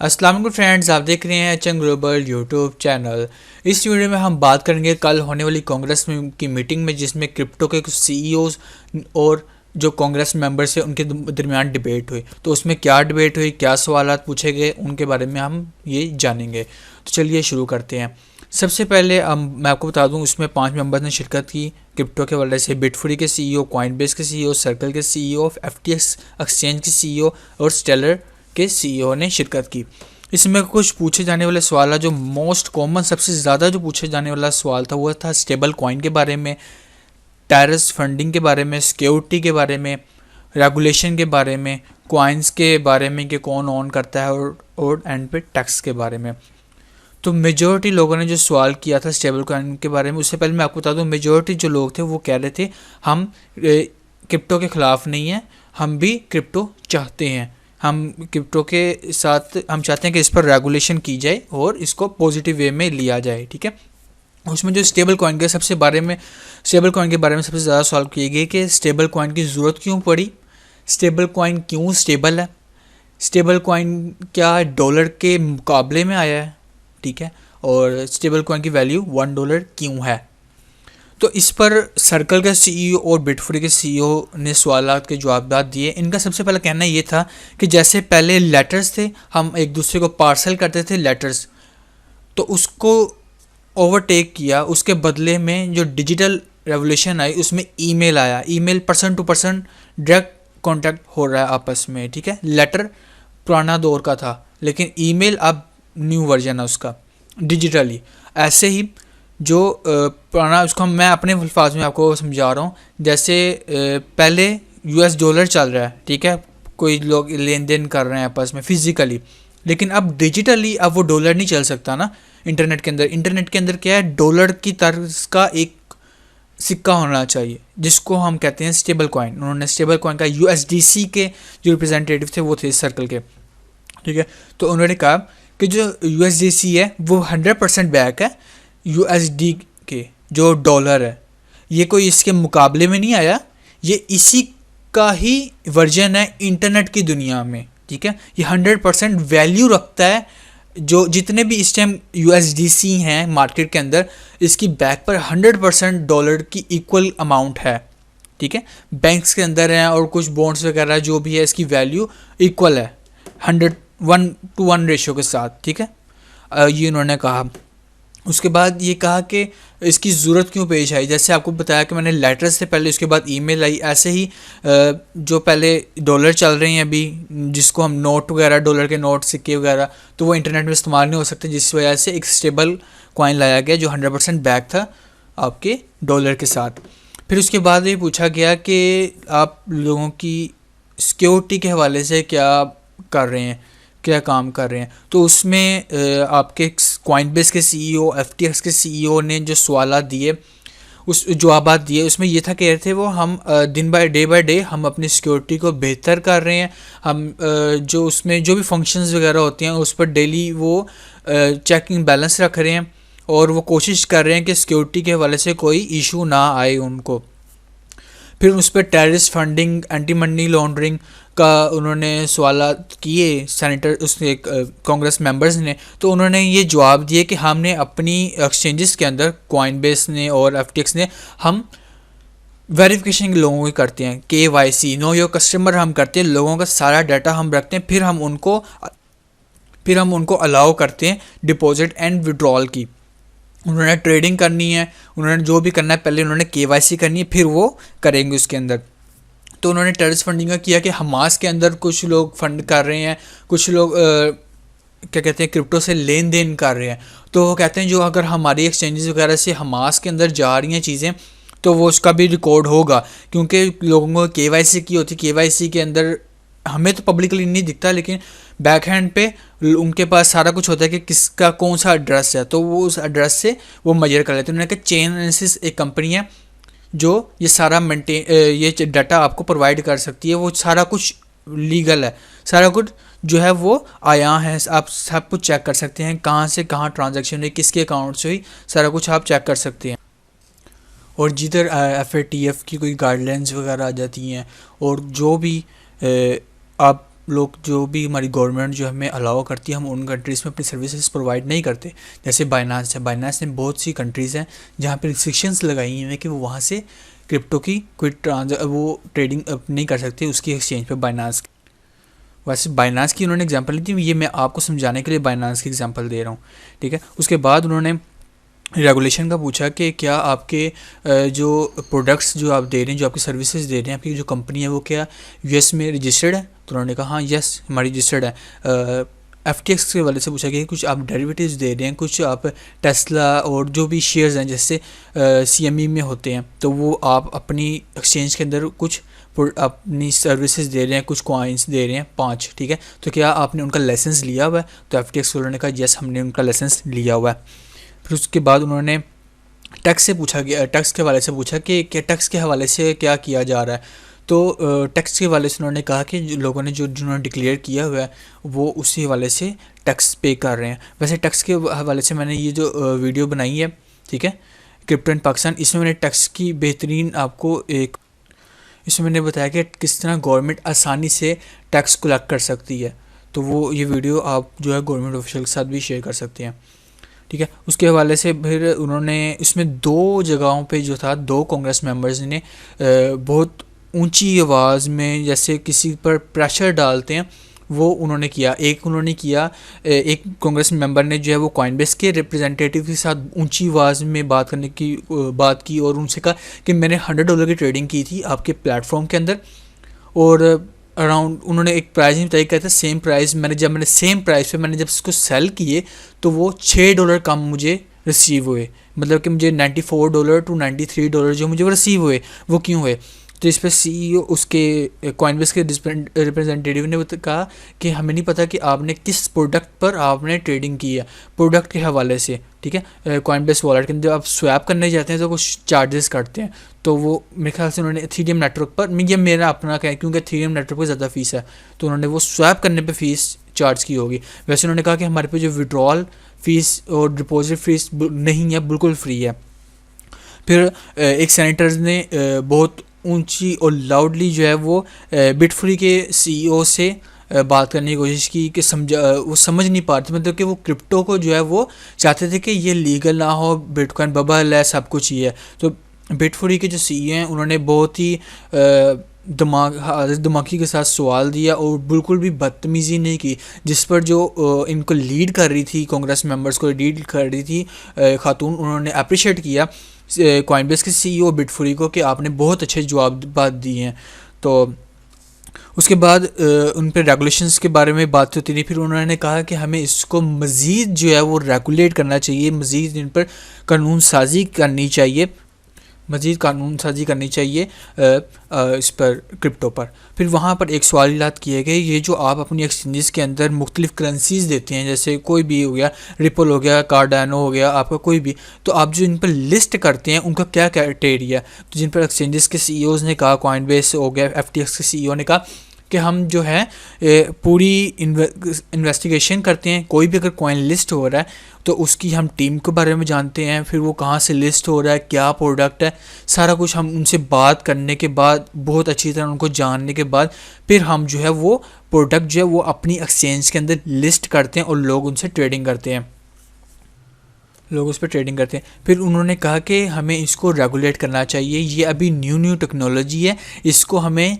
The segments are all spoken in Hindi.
अस्सलाम वालेकुम फ्रेंड्स, आप देख रहे हैं एचएन ग्लोबल यूट्यूब चैनल। इस वीडियो में हम बात करेंगे कल होने वाली कांग्रेस की मीटिंग में, जिसमें क्रिप्टो के कुछ सीईओज और जो कांग्रेस मेंबर्स हैं उनके दरमियान डिबेट हुई। तो उसमें क्या डिबेट हुई, क्या सवालात पूछे गए, उनके बारे में हम ये जानेंगे। तो चलिए शुरू करते हैं। सबसे पहले मैं आपको बता दूं, उसमें 5 मेंबर्स ने शिरकत की क्रिप्टो के वाले से। बिटफ्री के सीईओ, कॉइनबेस के सीईओ, सर्कल के सीईओ, एफटीएक्स एक्सचेंज के सीईओ और स्टेलर के सीईओ ने शिरकत की। इसमें कुछ पूछे जाने वाले सवाल, जो मोस्ट कॉमन सबसे ज़्यादा जो पूछे जाने वाला सवाल था वो था स्टेबल कॉइन के बारे में, टेरस फंडिंग के बारे में, सिक्योरिटी के बारे में, रेगुलेशन के बारे में, कॉइन्स के बारे में कि कौन ऑन करता है, और एंड पे टैक्स के बारे में। तो मेजॉरिटी लोगों ने जो सवाल किया था स्टेबल कॉइन के बारे में, उससे पहले मैं आपको बता दूं, मेजॉरिटी जो लोग थे वो कह रहे थे हम क्रिप्टो के ख़िलाफ़ नहीं हैं, हम भी क्रिप्टो चाहते हैं। हम क्रिप्टो के साथ हम चाहते हैं कि इस पर रेगुलेशन की जाए और इसको पॉजिटिव वे में लिया जाए, ठीक है। उसमें जो स्टेबल कॉइन के स्टेबल कॉइन के बारे में सबसे ज़्यादा सवाल किए गए कि स्टेबल कॉइन की ज़रूरत क्यों पड़ी, स्टेबल कॉइन क्यों स्टेबल है, स्टेबल कॉइन क्या डॉलर के मुकाबले में आया है, ठीक है, और स्टेबल कॉइन की वैल्यू $1 क्यों है। तो इस पर सर्कल के सीईओ और बिटफ्री के सीईओ ने सवालात के जवाब दिए। इनका सबसे पहला कहना ये था कि जैसे पहले लेटर्स थे, हम एक दूसरे को पार्सल करते थे लेटर्स, तो उसको ओवरटेक किया। उसके बदले में जो डिजिटल रेवोल्यूशन आई उसमें ईमेल आया। Email person to person direct contact हो रहा है आपस में, ठीक है। लेटर पुराना दौर का था, लेकिन ईमेल अब न्यू वर्जन है उसका, डिजिटली। ऐसे ही जो पुराना, उसको मैं अपने अल्फाज में आपको समझा रहा हूँ। जैसे पहले US डॉलर चल रहा है, ठीक है, कोई लोग लेन देन कर रहे हैं आपस में फिजिकली, लेकिन अब डिजिटली अब वो डॉलर नहीं चल सकता ना। इंटरनेट के अंदर क्या है, डॉलर की तर्ज का एक सिक्का होना चाहिए, जिसको हम कहते हैं स्टेबल कॉइन। उन्होंने स्टेबल कॉइन का USDC के जो रिप्रेजेंटेटिव थे वो थे सर्कल के, ठीक है। तो उन्होंने कहा कि जो USDC है वो 100% बैक है USD के जो डॉलर है। ये कोई इसके मुकाबले में नहीं आया, ये इसी का ही वर्जन है इंटरनेट की दुनिया में, ठीक है। ये 100% वैल्यू रखता है। जो जितने भी इस टाइम USDC हैं मार्केट के अंदर, इसकी बैक पर 100% डॉलर की इक्वल अमाउंट है, ठीक है। बैंक्स के अंदर हैं और कुछ बॉन्ड्स वगैरह जो भी है, इसकी वैल्यू इक्वल है 100:1 रेशो के साथ, ठीक है। ये उन्होंने कहा। उसके बाद ये कहा कि इसकी ज़रूरत क्यों पेश आई। जैसे आपको बताया कि मैंने लेटर्स से पहले, उसके बाद ईमेल आई। ऐसे ही जो पहले डॉलर चल रहे हैं अभी, जिसको हम नोट वगैरह, डॉलर के नोट, सिक्के वगैरह, तो वो इंटरनेट में इस्तेमाल नहीं हो सकते, जिस वजह से एक स्टेबल कॉइन लाया गया जो 100% बैक था आपके डॉलर के साथ। फिर उसके बाद ये पूछा गया कि आप लोगों की सिक्योरिटी के हवाले से क्या कर रहे हैं, क्या काम कर रहे हैं। तो उसमें आपके कॉइनबेस के सीईओ, FTX के सीईओ ने जो सवालात दिए, उस जवाबात दिए, उसमें ये था, कह रहे थे वो हम दिन डे बाय डे हम अपनी सिक्योरिटी को बेहतर कर रहे हैं। हम जो उसमें जो भी फंक्शंस वगैरह होते हैं उस पर डेली वो चेकिंग बैलेंस रख रहे हैं, और वो कोशिश कर रहे हैं कि सिक्योरिटी के हवाले से कोई इशू ना आए उनको। फिर उस पर terrorist funding, anti money laundering का उन्होंने सवालात किए सेनेटर, उसने कांग्रेस मेंबर्स ने। तो उन्होंने ये जवाब दिए कि हमने अपनी एक्सचेंजेस के अंदर, कॉइनबेस ने और FTX ने, हम वेरिफिकेशन लोगों की करते हैं, KYC, नो योर कस्टमर हम करते हैं। लोगों का सारा डाटा हम रखते हैं, फिर हम उनको अलाउ करते हैं डिपॉजिट एंड विड्रॉल की। उन्होंने ट्रेडिंग करनी है, उन्होंने जो भी करना है, पहले उन्होंने KYC करनी है, फिर वो करेंगे उसके अंदर। तो उन्होंने टेररिस्ट फंडिंग का किया कि हमास के अंदर कुछ लोग फंड कर रहे हैं, कुछ लोग क्या कहते हैं, क्रिप्टो से लेन देन कर रहे हैं। तो वो कहते हैं जो अगर हमारी एक्सचेंजेस वगैरह से हमास के अंदर जा रही हैं चीज़ें, तो वो उसका भी रिकॉर्ड होगा, क्योंकि लोगों को KYC की होती। KYC के अंदर हमें तो पब्लिकली नहीं दिखता, लेकिन बैक हैंड पे उनके पास सारा कुछ होता है कि किसका कौन सा एड्रेस है, तो वो उस एड्रेस से वो मेजर कर लेते हैं। उन्होंने कहा चेन एनालिसिस एक कंपनी है जो ये सारा ये डाटा आपको प्रोवाइड कर सकती है। वो सारा कुछ लीगल है, सारा कुछ जो है वो आया है, आप सब कुछ चेक कर सकते हैं, कहाँ से कहाँ ट्रांजैक्शन हुई, किसके अकाउंट से हुई, सारा कुछ आप चेक कर सकते हैं। और जिधर FATF की कोई गाइडलाइंस वगैरह आ जाती हैं, और जो भी आप लोग जो भी हमारी गवर्नमेंट जो हमें अलाउ करती है हम उन कंट्रीज़ में अपनी सर्विसेज प्रोवाइड नहीं करते। जैसे बाइनांस है, बाइनांस ने बहुत सी कंट्रीज़ हैं जहाँ पे रिस्ट्रिक्शंस लगाई हैं कि वो वहाँ से क्रिप्टो की कोई वो ट्रेडिंग नहीं कर सकते उसकी एक्सचेंज पे बाइनांस। वैसे बाइनांस की उन्होंने एग्जांपल ली थी, ये मैं आपको समझाने के लिए बाइनांस की एग्जांपल दे रहा हूँ, ठीक है। उसके बाद उन्होंने रेगुलेशन का पूछा कि क्या आपके जो प्रोडक्ट्स जो आप दे रहे हैं, जो आपकी सर्विसेज दे रहे हैं, आपकी जो कंपनी है वो क्या यूएस में रजिस्टर्ड है। तो उन्होंने कहा हाँ यस हमारी रजिस्टर्ड है। FTX के वाले से पूछा कि कुछ आप डेरिवेटिव्स दे रहे हैं, कुछ आप टेस्ला और जो भी शेयर्स हैं जैसे CME में होते हैं, तो वो आप अपनी एक्सचेंज के अंदर कुछ अपनी सर्विसेज दे रहे हैं, कुछ कॉइन्स दे रहे हैं 5, ठीक है। तो क्या आपने उनका लाइसेंस लिया हुआ है? तो FTX वालों ने कहा यस हमने उनका लाइसेंस लिया हुआ है। फिर उसके बाद उन्होंने टैक्स से पूछा गया, टैक्स के हवाले से पूछा कि टैक्स के हवाले से क्या किया जा रहा है। तो टैक्स के हवाले से उन्होंने कहा कि जो लोगों ने जिन्होंने डिक्लेयर किया हुआ है वो उसी हवाले से टैक्स पे कर रहे हैं। वैसे टैक्स के हवाले से मैंने ये जो वीडियो बनाई है, ठीक है, क्रिप्टो इन पाकिस्तान, इसमें मैंने टैक्स की बेहतरीन आपको इसमें मैंने बताया कि किस तरह गवर्नमेंट आसानी से टैक्स कलेक्ट कर सकती है। तो वो ये वीडियो आप जो है गवर्नमेंट ऑफिशियल के साथ भी शेयर कर सकते हैं, ठीक है। उसके हवाले से फिर उन्होंने इसमें 2 जगहों पे जो था 2 कांग्रेस मेंबर्स ने बहुत ऊंची आवाज़ में जैसे किसी पर प्रेशर डालते हैं वो उन्होंने किया। एक उन्होंने किया, एक कांग्रेस मेंबर ने जो है वो कॉइनबेस के रिप्रेजेंटेटिव के साथ ऊंची आवाज़ में बात की और उनसे कहा कि मैंने $100 की ट्रेडिंग की थी आपके प्लेटफॉर्म के अंदर और अराउंड उन्होंने एक प्राइस नहीं बताया, कहते सेम प्राइस मैंने सेम प्राइस पे मैंने जब इसको सेल किए तो वो $6 कम मुझे रिसीव हुए। मतलब कि मुझे $94 to $93 जो मुझे वो रिसीव हुए वो क्यों हुए? तो इस पर CEO उसके कॉइनबेस के रिप्रेजेंटेटिव ने कहा कि हमें नहीं पता कि आपने किस प्रोडक्ट पर आपने ट्रेडिंग की है, प्रोडक्ट के हवाले से, ठीक है। कॉइनबेस वॉलेट के अंदर आप स्वैप करने जाते हैं तो कुछ चार्जेस काटते हैं, तो वो मेरे ख्याल से उन्होंने इथेरियम नेटवर्क पर, ये मेरा अपना क्या है क्योंकि इथेरियम नेटवर्क पर ज़्यादा फीस है तो उन्होंने वो स्वैप करने पर फीस चार्ज की होगी। वैसे उन्होंने कहा कि हमारे पे जो विड्रॉल फीस और डिपॉजिट फीस नहीं है, बिल्कुल फ्री है। फिर एक सेनेटर्स ने बहुत ऊंची और लाउडली जो है वो बिटफ्री के CEO से बात करने की कोशिश की कि वो समझ नहीं पा रहे थे, मतलब कि वो क्रिप्टो को जो है वो चाहते थे कि ये लीगल ना हो, बिटकॉइन बबल है, सब कुछ ही है। तो बिटफ्री के जो CEO हैं उन्होंने बहुत ही दिमागी के साथ सवाल दिया और बिल्कुल भी बदतमीज़ी नहीं की, जिस पर जो इनको लीड कर रही थी, कांग्रेस मेंबर्स को लीड कर रही थी खातून, उन्होंने अप्रिशिएट किया कॉइनबेस के CEO बिटफ्री को कि आपने बहुत अच्छे जवाब दिए हैं। तो उसके बाद उन पर रेगुलेशंस के बारे में बात होती रही। फिर उन्होंने कहा कि हमें इसको मज़ीद जो है वो रेगुलेट करना चाहिए, मज़ीद इन पर कानून साजी करनी चाहिए, इस पर क्रिप्टो पर। फिर वहाँ पर एक सवालियात किए गए, ये जो आप अपनी एक्सचेंजेस के अंदर मुख्तलिफ करेंसीज देते हैं, जैसे कोई भी हो गया, रिपल हो गया, कार्डानो हो गया, आपका कोई भी, तो आप जो इन पर लिस्ट करते हैं उनका क्या क्राइटेरिया? तो जिन पर एक्सचेंजेस के CEOs ने कहा, कॉइनबेस हो गया, FTX के CEO ने कहा कि हम जो है पूरी इन्वेस्टिगेशन करते हैं, कोई भी अगर कॉइन लिस्ट हो रहा है तो उसकी हम टीम के बारे में जानते हैं, फिर वो कहाँ से लिस्ट हो रहा है, क्या प्रोडक्ट है, सारा कुछ हम उनसे बात करने के बाद, बहुत अच्छी तरह उनको जानने के बाद फिर हम जो है वो प्रोडक्ट जो है वो अपनी एक्सचेंज के अंदर लिस्ट करते हैं और लोग उनसे ट्रेडिंग करते हैं, लोग उस पर ट्रेडिंग करते हैं। फिर उन्होंने कहा कि हमें इसको रेगुलेट करना चाहिए, ये अभी न्यू टेक्नोलॉजी है, इसको हमें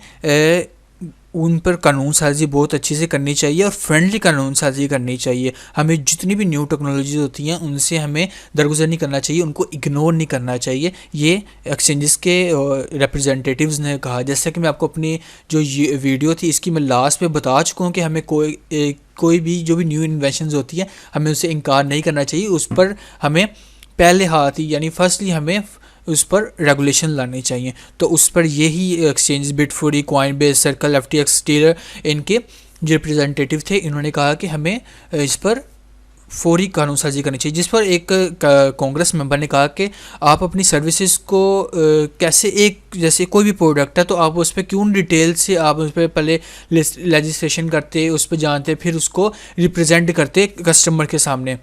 उन पर कानून साजी बहुत अच्छे से करनी चाहिए और फ्रेंडली कानून साजी करनी चाहिए। हमें जितनी भी न्यू टेक्नोलॉजीज होती हैं उनसे हमें दरगुजर नहीं करना चाहिए, उनको इग्नोर नहीं करना चाहिए, ये एक्सचेंजेस के रिप्रेजेंटेटिव्स ने कहा। जैसा कि मैं आपको अपनी जो ये वीडियो थी इसकी मैं लास्ट में बता चुका हूँ कि हमें कोई भी जो भी न्यू इन्वेंशंस होती हैं हमें उससे इनकार नहीं करना चाहिए, उस पर हमें पहले हाथ ही यानी फर्स्टली हमें उस पर रेगुलेशन लानी चाहिए। तो उस पर यही exchange Bitfury, Coinbase, Circle, FTX, Stellar, इनके जो रिप्रेजेंटेटिव थे इन्होंने कहा कि हमें इस पर फौरी कानून साजी करनी चाहिए। जिस पर एक कांग्रेस मेंबर ने कहा कि आप अपनी सर्विसेज को कैसे, एक जैसे कोई भी प्रोडक्ट है तो आप उस पर क्यों डिटेल से आप उस पर पहले लेजिस्लेशन करते, उस पर जानते, फिर उसको रिप्रेजेंट करते कस्टमर के सामने।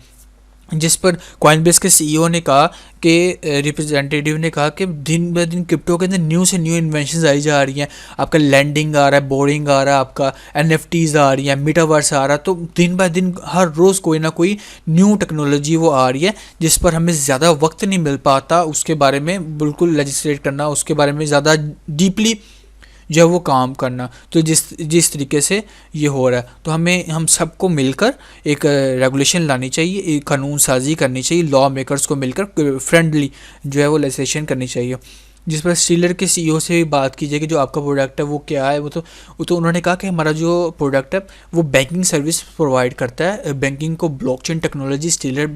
जिस पर कॉइनबेस के सीईओ ने कहा कि रिप्रेजेंटेटिव ने कहा कि दिन ब दिन क्रिप्टो के अंदर न्यू से न्यू इन्वेंशंस आई जा रही हैं। आपका लैंडिंग आ रहा है, बोर्डिंग आ रहा है, आपका एनएफटीज आ रही है, मेटावर्स आ रहा है। तो दिन ब दिन हर रोज़ कोई ना कोई न्यू टेक्नोलॉजी वो आ रही है, जिस पर हमें ज़्यादा वक्त नहीं मिल पाता उसके बारे में बिल्कुल लेजिस्लेट करना, उसके बारे में ज़्यादा डीपली जो है वो काम करना। तो जिस तरीके से ये हो रहा है, तो हम सबको मिलकर एक रेगुलेशन लानी चाहिए, एक कानून साजी करनी चाहिए, लॉ मेकर्स को मिलकर फ्रेंडली जो है वो लेजिस्लेशन करनी चाहिए। जिस पर स्टीलर के सीईओ से भी बात कीजिए कि जो आपका प्रोडक्ट है वो क्या है। वो तो उन्होंने कहा कि हमारा जो प्रोडक्ट है वो बैंकिंग सर्विस प्रोवाइड करता है, बैंकिंग को ब्लॉकचेन टेक्नोलॉजी स्टीलर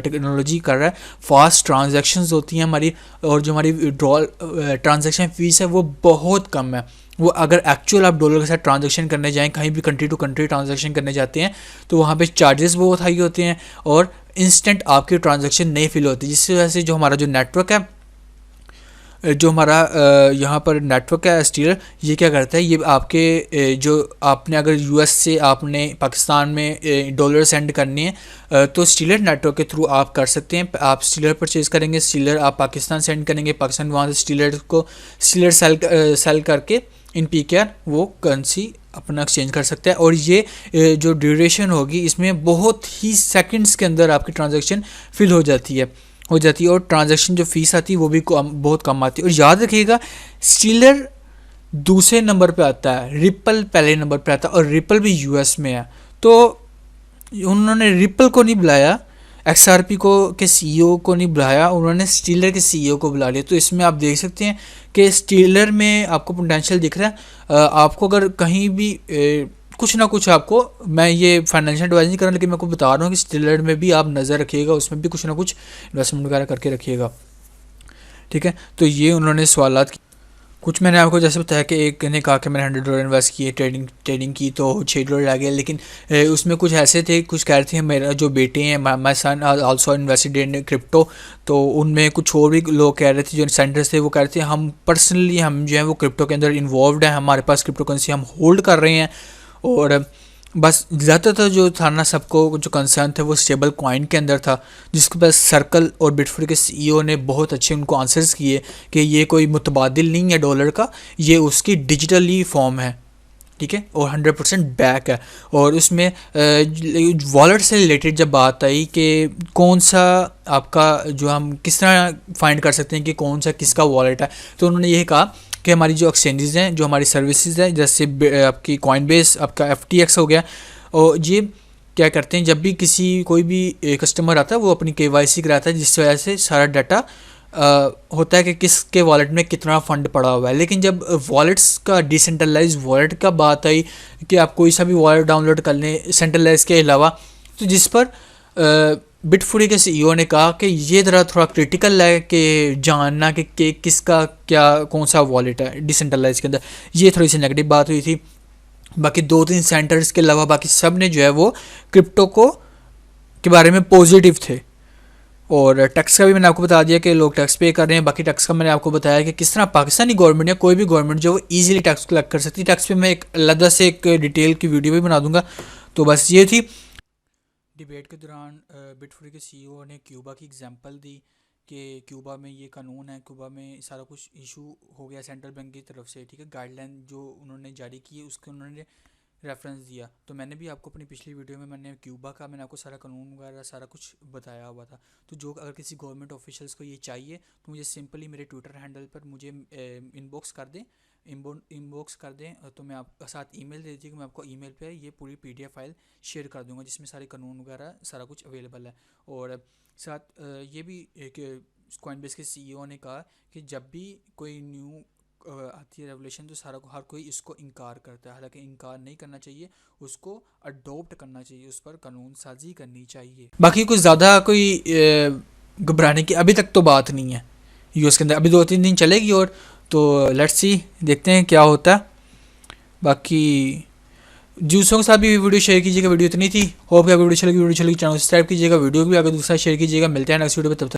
टेक्नोलॉजी कर रहा है। फास्ट ट्रांजैक्शंस होती हैं हमारी, और जो हमारी विड्रॉल ट्रांजैक्शन फ़ीस है वो बहुत कम है। वो अगर एक्चुअल आप डॉलर के साथ ट्रांजैक्शन करने जाएं, कहीं भी कंट्री टू कंट्री ट्रांजैक्शन करने जाते हैं, तो वहाँ पे चार्जेस बहुत हाई होते हैं और इंस्टेंट आपकी ट्रांजैक्शन नहीं फिल होती, जिसकी वजह से जो हमारा जो नेटवर्क है, जो हमारा यहाँ पर नेटवर्क है स्टीलर, ये क्या करता है, ये आपके जो आपने अगर यूएस से आपने पाकिस्तान में डॉलर सेंड करनी है, तो स्टीलर नेटवर्क के थ्रू आप कर सकते हैं। आप स्टीलर परचेज़ करेंगे, स्टीलर आप पाकिस्तान सेंड करेंगे, पाकिस्तान वहाँ से स्टीलर सेल करके इन पीकेआर वो करेंसी अपना एक्सचेंज कर सकता है। और ये जो ड्यूरेशन होगी इसमें बहुत ही सेकंड्स के अंदर आपकी ट्रांजैक्शन फिल हो जाती है और ट्रांजैक्शन जो फीस आती है वो भी बहुत कम आती है। और याद रखिएगा, स्टीलर दूसरे नंबर पे आता है, रिपल पहले नंबर पे आता है, और रिपल भी यूएस में है। तो उन्होंने रिपल को नहीं बुलाया, एक्सआरपी को के सीईओ को नहीं बुलाया, उन्होंने स्टीलर के सीईओ को बुला लिया। तो इसमें आप देख सकते हैं कि स्टीलर में आपको पोटेंशियल दिख रहा है। आपको अगर कहीं भी कुछ ना कुछ, आपको मैं ये फाइनेंशियल एडवाइस नहीं कर रहा, लेकिन मैं आपको बता रहा हूँ कि स्टीलर में भी आप नज़र रखिएगा, उसमें भी कुछ ना कुछ इन्वेस्टमेंट वगैरह करके रखिएगा, ठीक है। तो ये उन्होंने सवालात कुछ मैंने आपको जैसे बताया कि एक ने कहा कि मैंने $100 इन्वेस्ट किए, ट्रेडिंग की तो $6 आ गया, लेकिन उसमें कुछ ऐसे थे, कुछ कह रहे थे मेरा जो बेटे हैं, माई सन आल्सो इन्वेस्टेड इन क्रिप्टो। तो उनमें कुछ और भी लोग कह रहे थे, जो सेंटर्स थे वो कह रहे थे हम पर्सनली हम जो है वो क्रिप्टो के अंदर इन्वॉल्व हैं, हमारे पास क्रिप्टो करेंसी हम होल्ड कर रहे हैं। और बस ज़्यादातर जो था ना, सबको जो कंसर्न था वो स्टेबल कॉइन के अंदर था, जिसके पास सर्कल और बिटफ्री के सीईओ ने बहुत अच्छे उनको आंसर्स किए कि ये कोई मुतबादिल नहीं है डॉलर का, ये उसकी डिजिटली फॉर्म है, ठीक है, और 100% बैक है। और उसमें वॉलेट से रिलेटेड जब बात आई कि कौन सा आपका जो हम किस तरह फाइंड कर सकते हैं कि कौन सा किसका वॉलेट है, तो उन्होंने ये कहा कि हमारी जो एक्सचेंजेस हैं, जो हमारी सर्विसेज हैं, जैसे आपकी कॉइनबेस, आपका FTX हो गया, और ये क्या करते हैं, जब भी कोई भी कस्टमर आता है वो अपनी KYC कराता है, जिस वजह से सारा डाटा होता है कि किसके वॉलेट में कितना फ़ंड पड़ा हुआ है। लेकिन जब वॉलेट्स का डिसेंट्रलाइज वॉलेट का बात आई कि आप कोई सा भी वॉलेट डाउनलोड कर लें सेंट्रलाइज के अलावा, तो जिस पर बिटफ्री के सीईओ ने कहा कि ये थोड़ा क्रिटिकल है कि जानना कि किसका क्या कौन सा वॉलेट है डिसेंट्रलाइज के अंदर। ये थोड़ी सी नेगेटिव बात हुई थी। बाकी 2-3 सेंटर्स के अलावा बाकी सब ने जो है वो क्रिप्टो के बारे में पॉजिटिव थे। और टैक्स का भी मैंने आपको बता दिया कि लोग टैक्स पे कर रहे हैं। बाकी टैक्स का मैंने आपको बताया कि किस तरह पाकिस्तानी गवर्नमेंट या कोई भी गवर्नमेंट जो ईजिली टैक्स कलेक्ट कर सकती है। टैक्स पे मैं एक अलग से एक डिटेल की वीडियो भी बना दूंगा। तो बस ये थी। डिबेट के दौरान बिटफ्री के सीईओ ने क्यूबा की एग्जांपल दी कि क्यूबा में ये कानून है, क्यूबा में सारा कुछ इशू हो गया सेंट्रल बैंक की तरफ से, ठीक है, गाइडलाइन जो उन्होंने जारी की उसके उन्होंने रेफरेंस दिया। तो मैंने भी आपको अपनी पिछली वीडियो में मैंने क्यूबा का मैंने आपको सारा कानून वगैरह सारा कुछ बताया हुआ था। तो जो अगर किसी गवर्नमेंट ऑफिशियल्स को ये चाहिए तो मुझे सिंपली मेरे ट्विटर हैंडल पर मुझे इनबॉक्स कर दें तो मैं आप साथ ईमेल दे दीजिए कि मैं आपको ईमेल पे ये पूरी PDF फाइल शेयर कर दूंगा, जिसमें सारे कानून वगैरह सारा कुछ अवेलेबल है। और साथ ये भी एक कॉइनबेस के सीईओ ने कहा कि जब भी कोई न्यू आती है रेवोल्यूशन तो हर कोई इसको इनकार करता है, हालांकि इनकार नहीं करना चाहिए, उसको अडोप्ट करना चाहिए, उस पर कानून साजी करनी चाहिए। बाकी कुछ ज़्यादा कोई घबराने की अभी तक तो बात नहीं है यूएस के अंदर, अभी 2-3 दिन चलेगी और तो लेट्स सी, देखते हैं क्या होता है। बाकी जूसों के साथ भी वीडियो शेयर कीजिएगा। वीडियो इतनी थी, होप कि आपको वीडियो चलेगी। चैनल सब्सक्राइब कीजिएगा, वीडियो भी आगे दूसरा शेयर कीजिएगा। मिलते हैं नेक्स्ट वीडियो में, तब तक